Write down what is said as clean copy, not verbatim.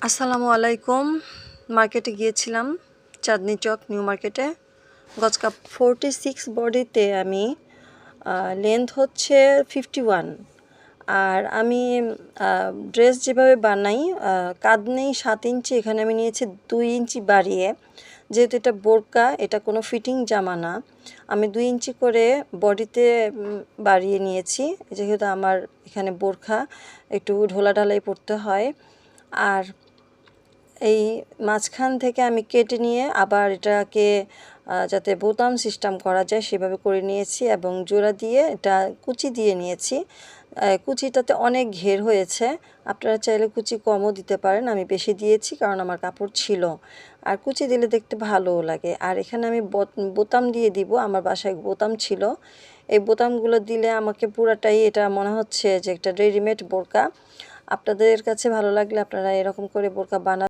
আসসালামু আলাইকুম। মার্কেটে গিয়েছিলাম, চাঁদনী চক নিউ মার্কেটে। গজকাপ 46 বডিতে আমি লেন্থ হচ্ছে 51, আর আমি ড্রেস যেভাবে বানাই কাঁধ নেই 7 ইঞ্চি, এখানে আমি নিয়েছি 2 ইঞ্চি বাড়িয়ে। যেহেতু এটা বোরকা, এটা কোনো ফিটিং জামা না, আমি 2 ইঞ্চি করে বডিতে বাড়িয়ে নিয়েছি, যেহেতু আমার এখানে বোরখা একটু ঢোলাঢালাই পড়তে হয়। আর এই মাঝখান থেকে আমি কেটে নিয়ে আবার এটাকে যাতে বোতাম সিস্টেম করা যায় সেভাবে করে নিয়েছি, এবং জোড়া দিয়ে এটা কুচি দিয়ে নিয়েছি। কুচিটাতে অনেক ঘের হয়েছে, আপনারা চাইলে কুচি কমও দিতে পারেন, আমি বেশি দিয়েছি কারণ আমার কাপড় ছিল। আর কুচি দিলে দেখতে ভালোও লাগে। আর এখানে আমি বোতাম দিয়ে দিব, আমার বাসায় বোতাম ছিল। এই বোতামগুলো দিলে আমাকে পুরাটাই এটা মনে হচ্ছে যে একটা রেডিমেড বোরকা। আপনাদের কাছে ভালো লাগলে আপনারা এরকম করে বোরকা বানান।